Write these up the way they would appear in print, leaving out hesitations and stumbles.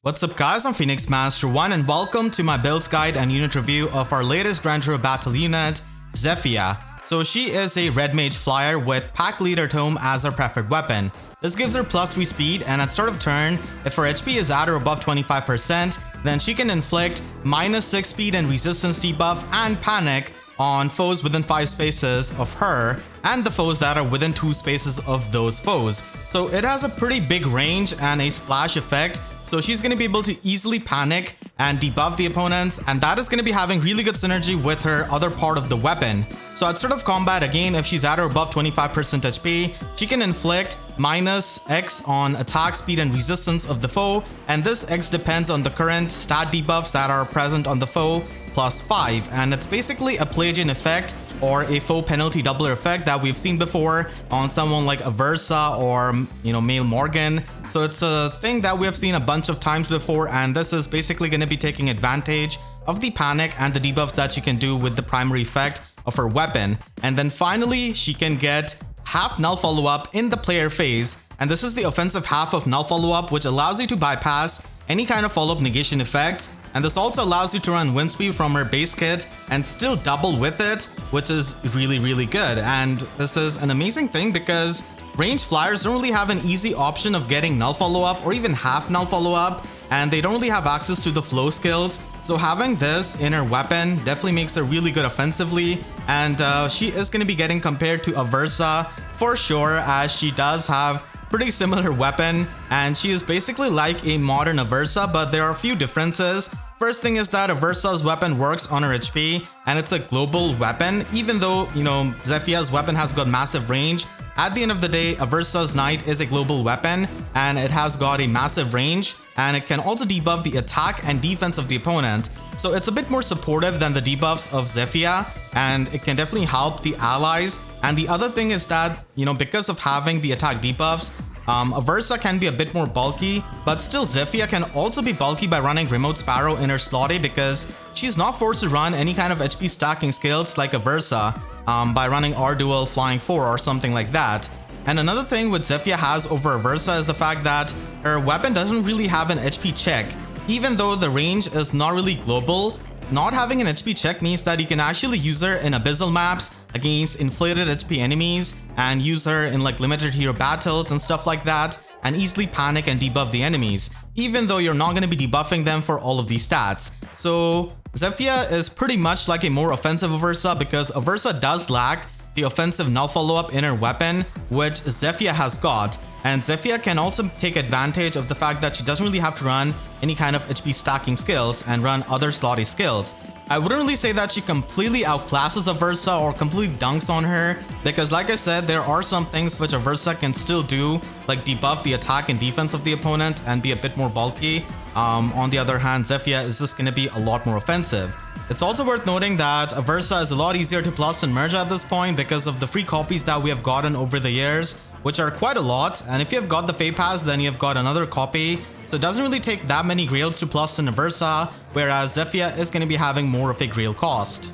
What's up guys, I'm Phoenix Master 1 and welcome to my builds guide and unit review of our latest Grand Hero battle unit, Zephia. So she is a red mage flyer with Pack Leader Tome as her preferred weapon. This gives her +3 speed, and at start of turn, if her HP is at or above 25%, then she can inflict -6 speed and resistance debuff and panic on foes within 5 spaces of her and the foes that are within 2 spaces of those foes. So it has a pretty big range and a splash effect, so she's going to be able to easily panic and debuff the opponents, and that is going to be having really good synergy with her other part of the weapon. So at start of combat, again, if she's at or above 25% HP, she can inflict -X on attack speed and resistance of the foe, and this X depends on the current stat debuffs that are present on the foe +5, and it's basically a Pelagian effect or a foe penalty doubler effect that we've seen before on someone like Aversa or, Male Morgan. So it's a thing that we have seen a bunch of times before, and this is basically going to be taking advantage of the panic and the debuffs that she can do with the primary effect of her weapon. And then finally, she can get half null follow-up in the player phase, and this is the offensive half of null follow-up, which allows you to bypass any kind of follow-up negation effects. And this also allows you to run wind sweep from her base kit and still double with it, which is really good. And this is an amazing thing because ranged flyers don't really have an easy option of getting null follow-up or even half null follow-up, and they don't really have access to the flow skills. So having this in her weapon definitely makes her really good offensively, and she is going to be getting compared to Aversa for sure, as she does have pretty similar weapon, and she is basically like a modern Aversa, but there are a few differences. First thing is that Aversa's weapon works on her HP, and it's a global weapon. Even though, Zephia's weapon has got massive range, at the end of the day, Aversa's Knight is a global weapon, and it has got a massive range, and it can also debuff the attack and defense of the opponent. So it's a bit more supportive than the debuffs of Zephia, and it can definitely help the allies. And the other thing is that, because of having the attack debuffs, Aversa can be a bit more bulky, but still Zephia can also be bulky by running Remote Sparrow in her slotty, because she's not forced to run any kind of HP stacking skills like Aversa by running R-Dual Flying 4 or something like that. And another thing which Zephia has over Aversa is the fact that her weapon doesn't really have an HP check. Even though the range is not really global, not having an HP check means that you can actually use her in abyssal maps against inflated HP enemies and use her in like limited hero battles and stuff like that, and easily panic and debuff the enemies, even though you're not going to be debuffing them for all of these stats. So Zephia is pretty much like a more offensive Aversa, because Aversa does lack the offensive null follow-up in her weapon, which Zephia has got. And Zephia can also take advantage of the fact that she doesn't really have to run any kind of HP stacking skills and run other slotty skills. I wouldn't really say that she completely outclasses Aversa or completely dunks on her, because like I said, there are some things which Aversa can still do, like debuff the attack and defense of the opponent and be a bit more bulky. On the other hand, Zephia is just going to be a lot more offensive. It's also worth noting that Aversa is a lot easier to plus and merge at this point because of the free copies that we have gotten over the years, which are quite a lot. And if you have got the FEH pass, then you've got another copy, so it doesn't really take that many grails to plus in Aversa, whereas Zephia is going to be having more of a grail cost.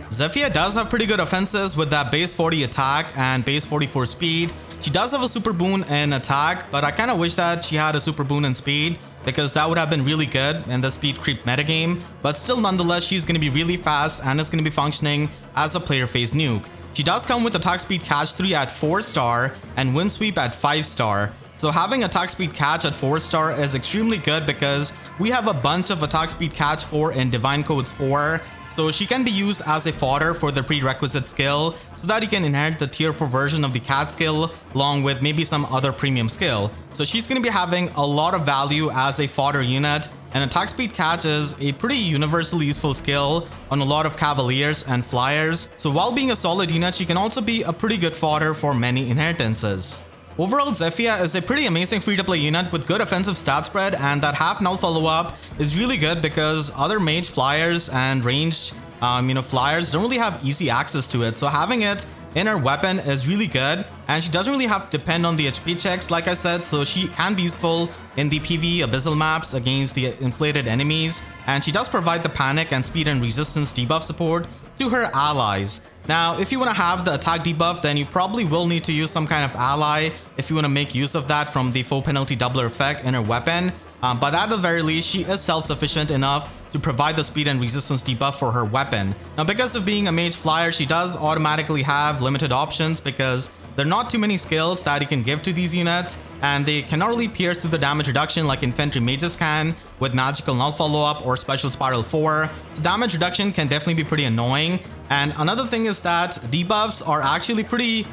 Zephia does have pretty good offenses with that base 40 attack and base 44 speed. She does have a super boon in attack, but I kind of wish that she had a super boon in speed, because that would have been really good in the speed creep metagame. But still, nonetheless, she's going to be really fast and is going to be functioning as a player phase nuke. She does come with attack speed catch 3 at 4-star and wind sweep at 5-star. So having attack speed catch at 4-star is extremely good, because we have a bunch of attack speed catch 4 in Divine Codes 4. So she can be used as a fodder for the prerequisite skill, so that you can inherit the tier 4 version of the cat skill along with maybe some other premium skill. So she's going to be having a lot of value as a fodder unit, and attack speed catch is a pretty universally useful skill on a lot of cavaliers and flyers. So while being a solid unit, she can also be a pretty good fodder for many inheritances. Overall, Zephia is a pretty amazing free-to-play unit with good offensive stat spread, and that half null follow-up is really good because other mage flyers and ranged flyers don't really have easy access to it. So having it in her weapon is really good, and she doesn't really have to depend on the HP checks, like I said, so she can be useful in the PvE abyssal maps against the inflated enemies, and she does provide the panic and speed and resistance debuff support to her allies. Now, if you want to have the attack debuff, then you probably will need to use some kind of ally if you want to make use of that from the foe penalty doubler effect in her weapon. but at the very least, she is self-sufficient enough to provide the speed and resistance debuff for her weapon. Now, because of being a mage flyer, she does automatically have limited options because there are not too many skills that you can give to these units, and they cannot really pierce through the damage reduction like infantry mages can with magical null follow-up or special spiral 4. So damage reduction can definitely be pretty annoying. And another thing is that debuffs are actually pretty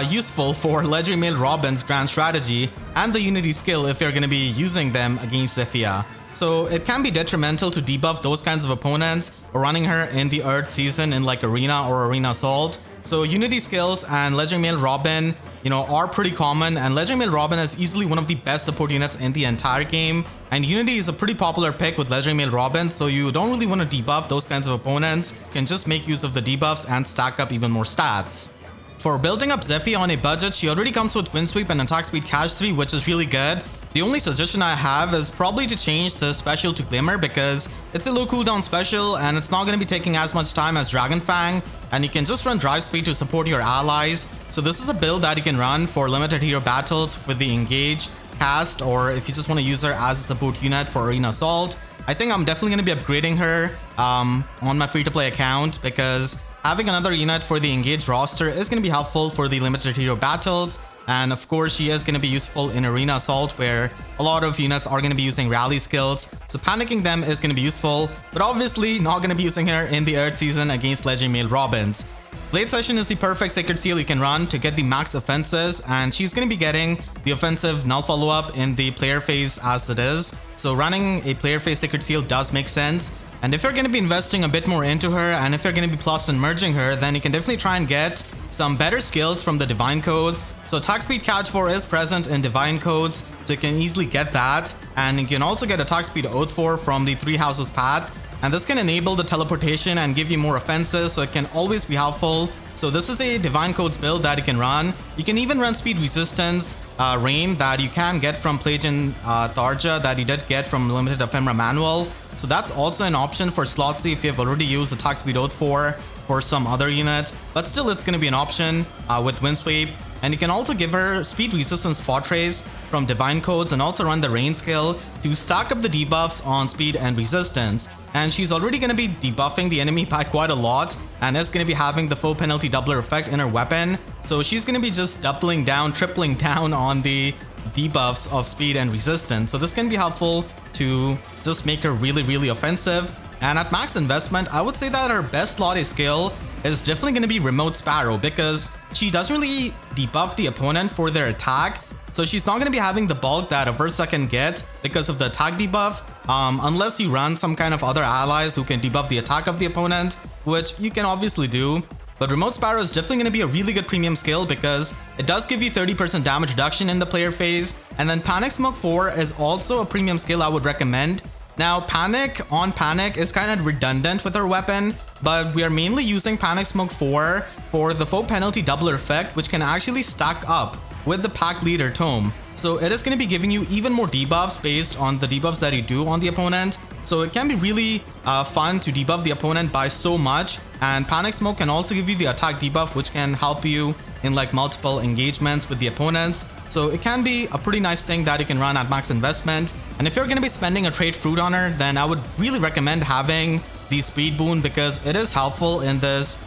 useful for Legendary Male Robin's grand strategy and the unity skill if you're going to be using them against Zephia. So it can be detrimental to debuff those kinds of opponents or running her in the Earth season in like Arena or Arena Assault. So Unity skills and Legendary Male Robin, are pretty common, and Legendary Male Robin is easily one of the best support units in the entire game. And Unity is a pretty popular pick with Legendary Male Robin, so you don't really want to debuff those kinds of opponents. You can just make use of the debuffs and stack up even more stats. For building up Zephia on a budget, she already comes with Wind Sweep and Attack Speed Catch 3, which is really good. The only suggestion I have is probably to change the special to Glimmer because it's a low cooldown special and it's not going to be taking as much time as Dragon Fang, and you can just run Drive Speed to support your allies. So this is a build that you can run for limited hero battles with the Engage, Cast, or if you just want to use her as a support unit for Arena Assault. I think I'm definitely going to be upgrading her on my free-to-play account because having another unit for the Engage roster is going to be helpful for the limited hero battles. And of course, she is going to be useful in Arena Assault where a lot of units are going to be using rally skills. So panicking them is going to be useful, but obviously not going to be using her in the Earth season against Legendary Male Robins. Blade Session is the perfect Sacred Seal you can run to get the max offenses, and she's going to be getting the offensive null follow-up in the player phase as it is. So running a player phase Sacred Seal does make sense. And if you're going to be investing a bit more into her, and if you're going to be plus and merging her, then you can definitely try and get some better skills from the Divine Codes. So Attack Speed Catch 4 is present in Divine Codes, so you can easily get that. And you can also get Attack Speed Oath 4 from the 3 Houses path. And this can enable the teleportation and give you more offenses, so it can always be helpful. So this is a Divine Codes build that you can run. You can even run Speed Resistance Rain that you can get from Plagian Tharja that you did get from Limited Ephemera Manual. So that's also an option for slot C if you have already used Attack Speed Oath 4 for some other unit. But still, it's going to be an option with Wind Sweep. And you can also give her Speed Resistance Fortress from Divine Codes and also run the Rain skill to stack up the debuffs on Speed and Resistance. And she's already going to be debuffing the enemy by quite a lot and is going to be having the foe penalty doubler effect in her weapon. So she's going to be just doubling down, tripling down on the debuffs of Speed and Resistance. So this can be helpful to just make her really, really offensive. And at max investment, I would say that her best slot A skill is definitely going to be Remote Sparrow because she doesn't really debuff the opponent for their attack. So she's not going to be having the bulk that Aversa can get because of the attack debuff, unless you run some kind of other allies who can debuff the attack of the opponent, which you can obviously do. But Remote Sparrow is definitely going to be a really good premium skill because it does give you 30% damage reduction in the player phase. And then Panic Smoke 4 is also a premium skill I would recommend. Now, Panic on Panic is kind of redundant with her weapon, but we are mainly using Panic Smoke 4 for the foe penalty doubler effect, which can actually stack up with the Pack Leader Tome. So it is going to be giving you even more debuffs based on the debuffs that you do on the opponent. So it can be really fun to debuff the opponent by so much. And Panic Smoke can also give you the attack debuff, which can help you in like multiple engagements with the opponents. So it can be a pretty nice thing that you can run at max investment. And if you're going to be spending a trade fruit on her, then I would really recommend having the Speed Boon because it is helpful in this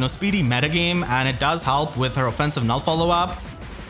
speedy metagame, and it does help with her offensive null follow-up.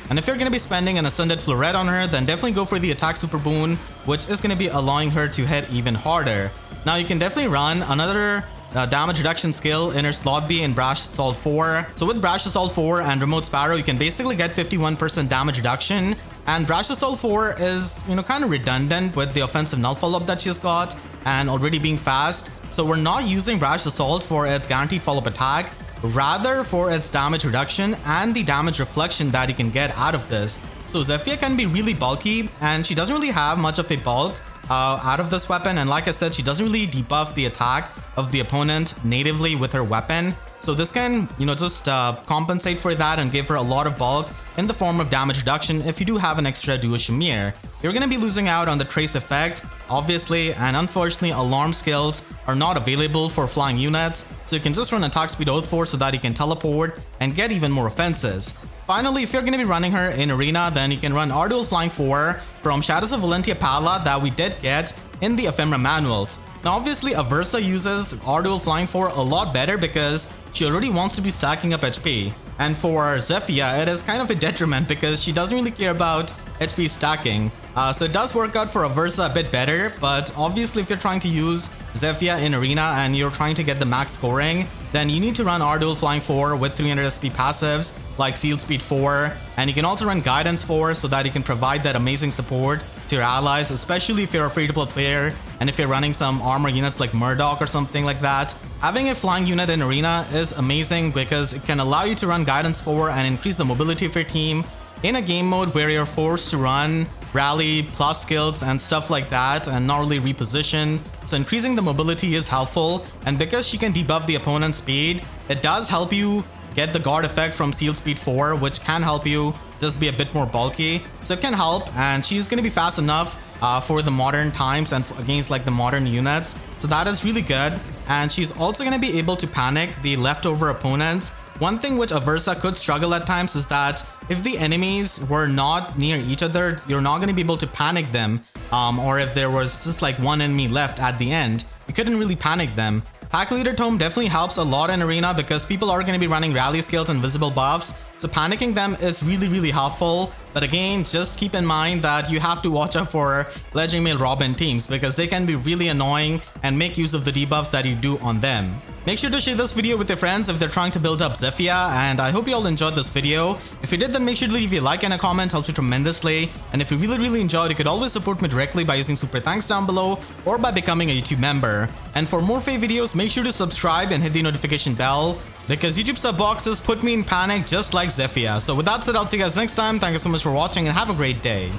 And if you're going to be spending an Ascended Floret on her, then definitely go for the Attack Super Boon, which is going to be allowing her to hit even harder. Now you can definitely run another damage reduction skill in her slot B in Brash Assault 4. So with Brash Assault 4 and Remote Sparrow, you can basically get 51% damage reduction. And Brash Assault 4 is, kind of redundant with the offensive null follow-up that she's got and already being fast. So we're not using Brash Assault for its guaranteed follow-up attack, rather for its damage reduction and the damage reflection that you can get out of this. So Zephia can be really bulky, and she doesn't really have much of a bulk out of this weapon. And like I said, she doesn't really debuff the attack of the opponent natively with her weapon. So this can, just compensate for that and give her a lot of bulk in the form of damage reduction if you do have an extra Duo Shamir. You're going to be losing out on the Trace effect, obviously, and unfortunately Alarm skills are not available for flying units, so you can just run Attack Speed Oath 4 so that you can teleport and get even more offenses. Finally, if you're going to be running her in Arena, then you can run R-Dual Flying 4 from Shadows of Valentia Pala that we did get in the Ephemera manuals. Now obviously Aversa uses R-Dual Flying 4 a lot better because she already wants to be stacking up HP. And for Zephia, it is kind of a detriment because she doesn't really care about HP stacking. So it does work out for Aversa a bit better, but obviously if you're trying to use Zephia in Arena and you're trying to get the max scoring, then you need to run R-Dual Flying 4 with 300 SP passives like Seal Speed 4, and you can also run Guidance 4 so that you can provide that amazing support to your allies, especially if you're a free-to-play player and if you're running some armor units like Murdoch or something like that. Having a flying unit in Arena is amazing because it can allow you to run Guidance 4 and increase the mobility of your team in a game mode where you're forced to run rally plus skills and stuff like that and not really reposition. So increasing the mobility is helpful, and because she can debuff the opponent's speed, it does help you get the guard effect from Seal Speed 4, which can help you just be a bit more bulky. So it can help, and she's going to be fast enough for the modern times and against like the modern units. So that is really good, and she's also going to be able to panic the leftover opponents. One thing which Aversa could struggle at times is that if the enemies were not near each other, you're not going to be able to panic them, or if there was just like one enemy left at the end, you couldn't really panic them. Pack Leader Tome definitely helps a lot in Arena because people are going to be running rally skills and visible buffs, so panicking them is really helpful. But again, just keep in mind that you have to watch out for Legendary Male Robin teams because they can be really annoying and make use of the debuffs that you do on them. Make sure to share this video with your friends if they're trying to build up Zephia, and I hope you all enjoyed this video. If you did, then make sure to leave a like and a comment, helps you tremendously. And if you really enjoyed, you could always support me directly by using super thanks down below or by becoming a YouTube member. And for more FEH videos, make sure to subscribe and hit the notification bell because YouTube sub boxes put me in panic just like Zephia. So with that said, I'll see you guys next time. Thank you so much for watching and have a great day.